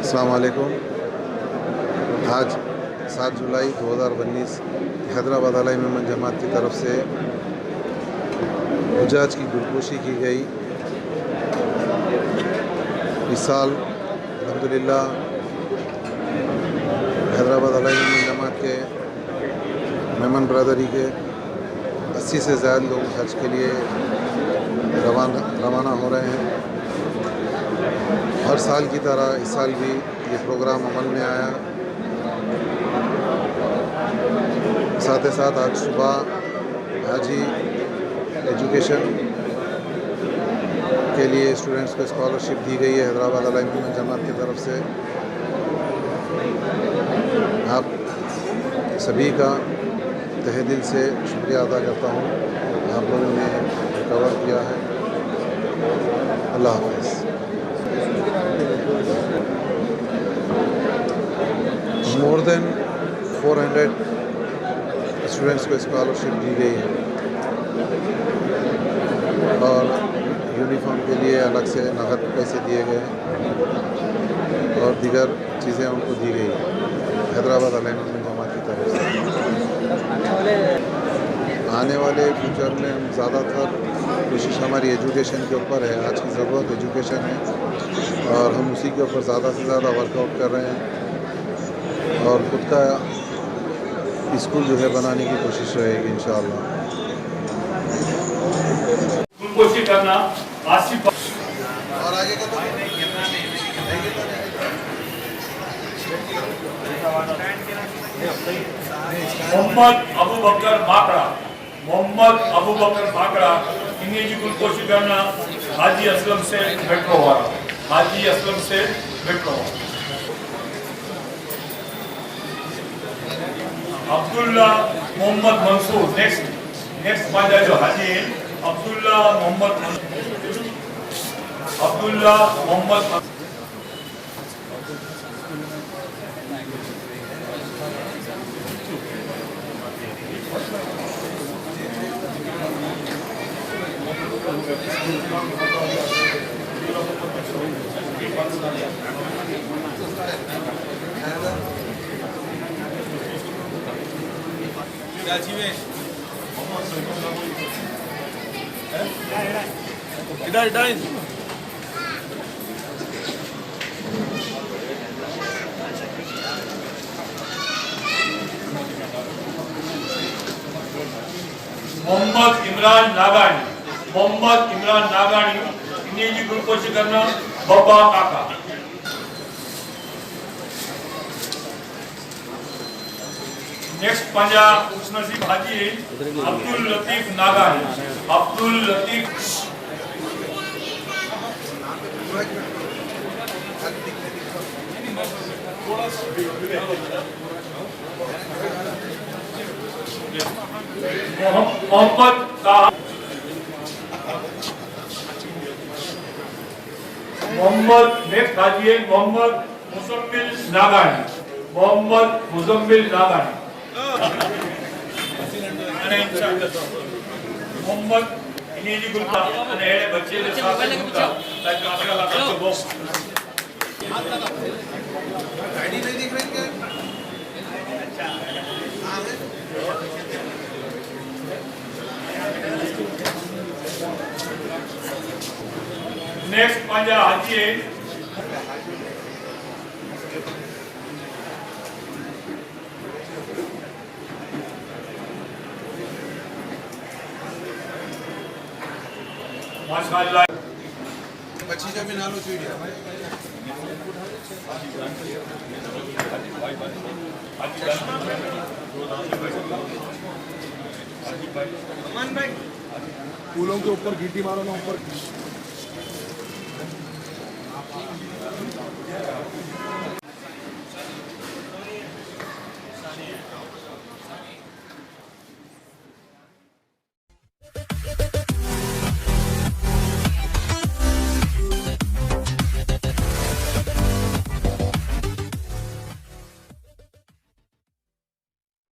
अस्सलाम वालेकुम। आज 7 जुलाई 2019 हैदराबाद अलाई मोहम्मद जमात की तरफ से हुज्जाज की गुलपोशी की गई। इस साल अल्हम्दुलिल्लाह हैदराबाद अलाई मोहम्मद जमात के मेमन ब्रदरी के 80 से ज़्यादा लोग हज के लिए रवाना हो रहे हैं। हर साल की तरह इस साल भी ये प्रोग्राम अमल में आया। साथ ही साथ आज सुबह हाजी एजुकेशन के लिए स्टूडेंट्स को स्कॉलरशिप दी गई है हैदराबाद अलाई मोहम्मद जमात की तरफ से। आप सभी का तहे दिल से शुक्रिया अदा करता हूँ, आप लोगों ने कवर किया है। अल्लाह हाफ़िज़। मोर देन 400 स्टूडेंट्स को स्कॉलरशिप दी गई है और यूनिफॉर्म के लिए अलग से नगद पैसे दिए गए और दीगर चीज़ें उनको दी गई हैदराबाद अलाई मोहम्मद जमात की तरफ से। आने वाले फ्यूचर में हम ज़्यादातर कोशिश हमारी एजुकेशन के ऊपर है। आज की ज़रूरत एजुकेशन है और हम उसी के ऊपर ज़्यादा से ज़्यादा वर्कआउट कर रहे हैं और खुद का स्कूल जो है बनाने की कोशिश रहेगी इंशाअल्लाह। कोशिश करना और आगे का मोहम्मद अबू बकर माकड़ा इंग्लिश गुलपोशी करना हाजी असलम से मेट्रो अब्दुल्ला मोहम्मद मंसूर नेक्स्ट पांचा जो हाजी है अब्दुल्ला मोहम्मद मोहम्मद इमरान नागानी इंग्लिश गुलपोशी करना बब्बा काका। नेक्स्ट पंजा खुशनसीब हाजी है अब्दुल लतीफ नागानी मोहम्मद का नेक्स्ट हाजी है मोहम्मद मुजम्मिल नागानी मोहम्मद इन्हीं गुलता ने बच्चे के साथ गुलता ताकि आपका लगा तो बॉक्स आईडी नहीं दिख रही क्या? नेक्स्ट पंजा हाजी है माशाअल्लाह बच्ची का भी नालो चीड़िया फूलों के ऊपर गीटी मारो ना ऊपर।